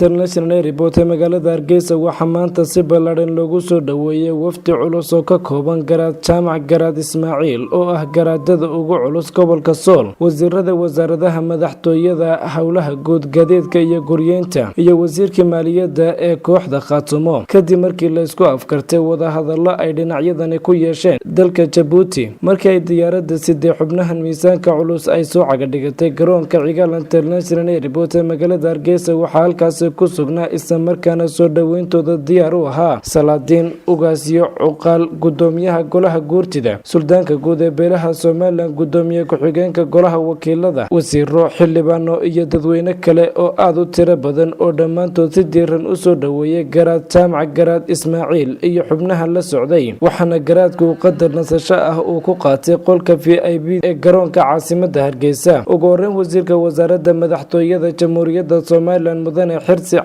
International Report magaalada Hargeysa waxaa maanta si ballaaran loogu soo dhaweeyay wafdi culus oo ka kooban garaad jaamac garaad Ismaaciil oo ah garaadada ugu culus gobolka Sool wasiirada wasaaradaha madaxtooyada hawlaha guud gaadiidka iyo guryeynta iyo wasiirka maaliyadda ee kooxda Khaatumo kadib markii la isku afkartay wada hadallo ay dhinacyadani ku yeesheen dalka Djibouti markii ay diyaaradda sidii xubnahan miisaanka culus ay soo cagadhigatay garoonka Cigaal International Report magaalada Hargeysa waxaa halkaas ku sugnaa isla markaana soo dhaweyntooda diyaar u ahaa Salaadiin Ugaasyo Cuqaal gudoomiyaha golaha guurtida suldaanka guud ee beelaha Soomaaliland gudoomiye ku-xigeenka golaha wakiilada wasiiro xildhibaano iyo dadweyne kale oo aad u tiro badan oo dhammaantood si diiran u soo dhaweeyay garaad jaamac garaad Ismaaciil iyo xubnaha la socday waxaana garaadku qadar nasasho ah uu ku qaatay qolka VIP ee garoonka caasimadda Hargeysa ugu horreyn wasiirka wasaaradda madaxtooyada Jamhuuriyadda Soomaaliland mudane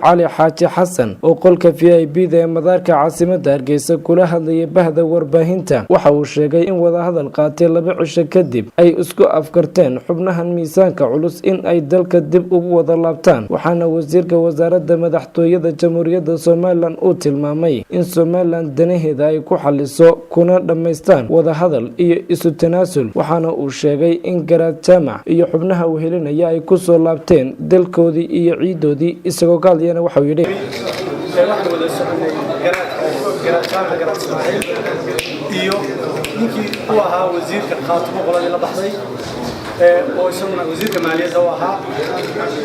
علي حاجي حسن وقولك VIP ذا مدارك عاصمة هرقيسة كلها ذي بهذا ورباهنتا وحاول شيء إن وذا هذا القاتل لبعش كذب أي أسكو أفكرتين حبناها الميزان كعلوس إن أي دل كذب ووضع اللابتان وحنا وزيرك وزارة مدحتوية جمهورية سومالان أوتي المامي إن سومالان دنيه ذا يكو حلسو كنا دميستان وذا هذا إسو التناسل وحنا وشيء إن قرات جامع إيو حبناها وهلنا يا يكوسو اللابتين دل كودي إيو عيدو دي إسكو قال يانا waxaa yiri waxaan wada soconay garaad Ismaaciil iyo ninkii uu ahaa wasiirka Khaatumo qoladii la baxday oo isaguna wasiirka maaliyadda uu ahaa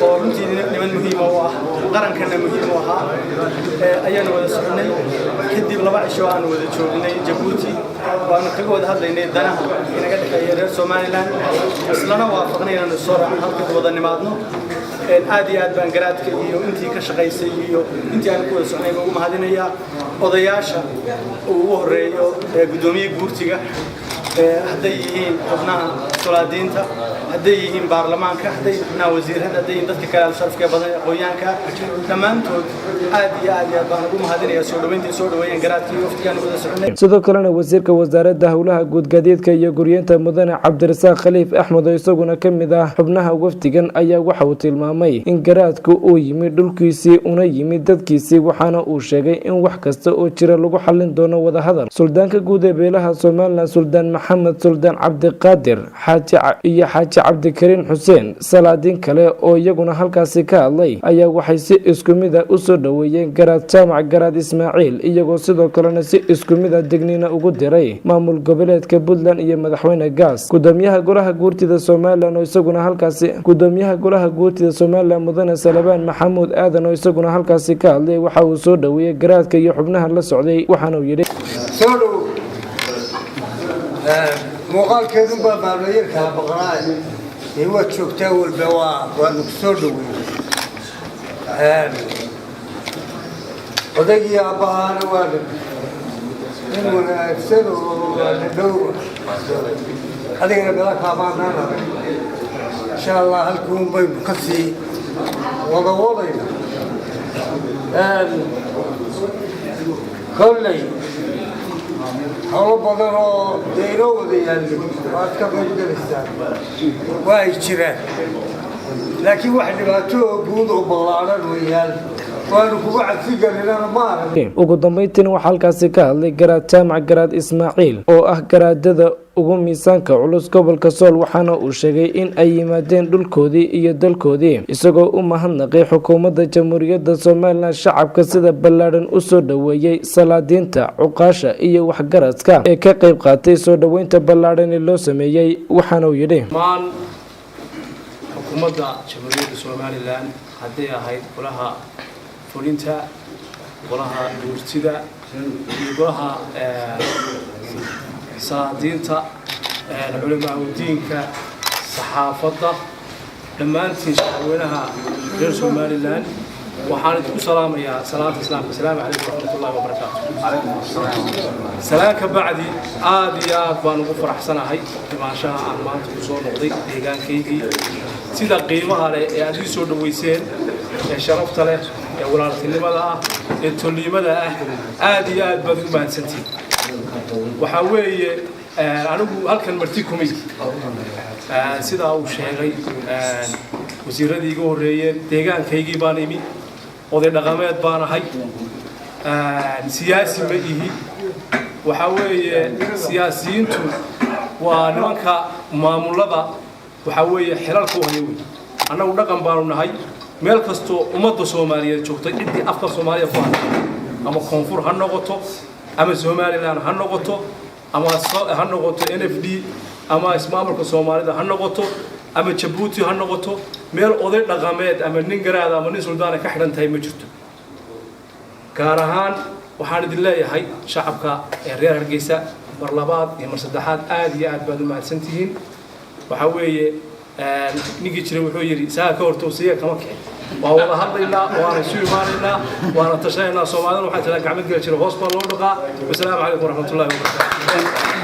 oo runtii niman muhiim u ah qarankana muhiim u ahaa ayaan wada soconay kadib laba cisho aan wada joognay Djibouti waan kaga wada hadlaynay danaha inaga dhexeeya reer Soomaaliland islana waafaqnay inaan soo raacno halka wada nimaadno aad iyo aad baan garaadka iyo intii ka shaqaysay iyo intii aan ku wada soconay ugu mahadinaya odayaasha ugu horeeyo gudoomiye guurtiga hadday yihiin xubnaha Salaadiinta hadday yihiin baarlamaanka hadday xubnaha wasiirada hadday dadka kale sharafka badan aqoonyahanka dhammaantood aad iyo aad baan ugu mahadinaya soo dhaweyntii soo dhaweeyeen garaadka iyo waftigan wada soconay sidoo kalena wasiirka wasaaradda hawlaha guud gaadiidka iyo guryeynta mudane Cabdirasaaq Khaliif Axmed oo isaguna kamid ah xubnaha waftigan ayaa waxa uu tilmaamay in garaadku uu yimid dhulkiisii una yimid dadkiisii waxaana uu sheegay in wax kasta oo jira lagu xalin doono wada hadal suldaanka guud ee beelaha Soomaaliland suldaan محمد سلطان عبد القادر حاج عبد الكريم حسين salaadiin kale oo iyaguna halkaasi ka hadlay ayaa waxay si isku mid ah u soo dhaweeyeen garaad jaamac garaad Ismaaciil iyagoo sidoo kalena si isku mid ah digniina ugu diray maamul goboleedka Puntland iyo madaxweyne Gaas gudoomiyaha golaha guurtida Soomaaliland oo isaguna halkaasi gudoomiyaha golaha guurtida Soomaaliland mudane Salabaan Maxamuud Aadan oo isaguna halkaasi ka hadlay waxa uu soo dhaweeyay garaadka iyo xubnaha la socday waxaana uu yiri muuqaal keedu baa baabayir kala baqnaa ee waad joogtaa walba waa soo dhaweeyay odayga abaana waa in wanaagsan oo dhow adigana bala kaamaanana insha Allah halkuu bay ka sii wada wadayna kolley hawlo badan oo deynoo wada yaallo waad ka qaybgalaysaan waa ay jiraan laakiin wax dhibaato guud oo ballaaran weeyaan waanu kugu cadsi galinana ma arag ugu dambeyntii waxaa halkaasi ka hadlay garaad jaamac garaad Ismaaciil oo ah garaadada ugu miisaanka culus gobolka Sool waxaana uu sheegay in ay yimaadeen dhulkoodii iyo dalkoodii isagoo u mahadnaqay xukuumadda Jamhuuriyadda Soomaaliland shacabka sida ballaaran u soo dhaweeyay Salaadiinta Cuqaasha iyo waxgaradka ee ka qayb qaatay soo dhaweynta ballaaran ee loo sameeyay waxaana uu yiri xukuumadda Jamhuuriyadda Soomaaliland hadday ahayd golaha fulinta golaha guurtida iyo golaha salaadiinta culimada diinka saxaafadda dhammaantiin shacabweynaha reer Soomaaliland waxaan ku salaamayaa salaanta islaamka salaamu calaykum warahmatullaahi wabarakaatuh salaanka bacdi aad iyo aad baan ugu faraxsanahay dimaanshaha aan maanta ku soo noqday deegaankaygii sida qiimaha leh ee aad ii soo dhaweyseen ee sharafta leh ee walaaltinimada ah ee tolnimada ah aad iyo aad baad ugu mahadsantiin waxa weeye anigu halkan marti kumid sida uu sheegay wasiiradii ugu horeeyeen deegaankaygii baan imi oday dhaqameed baan ahay siyaasi ma ihi waxa weeye siyaasiyiintu waa nimanka maamulada waxa weeye xilalka u haya weeye annagu dhaqan baanu nahay meel kastoo ummadda Soomaaliyeed joogtay cidii afka Soomaaliya ku hadlay ama koonfur ha noqoto ama Somaliland ha noqoto ama ha noqoto NFD ama ismaamulka Soomaalida ha noqoto ama Djibouti ha noqoto meel oday dhaqameed ama nin garaad ama nin suldaan ka xiran tahay ma jirto gaar ahaan waxaan idin leeyahay shacabka reer Hargeysa mar labaad iyo mar saddexaad aad iyo aad baad u mahadsantihiin waxa weeye ninkii jiray wuxuu yiri saa ka hortoosiye kama kicin waa wada hadlaynaa waana isu imaanaynaa waana tashaynaa Soomaalida waxay tala gacmad gal jiray hoos baa loo dhaqaa wassalaamu calaykum waraxmatullaahi wabarakaatuh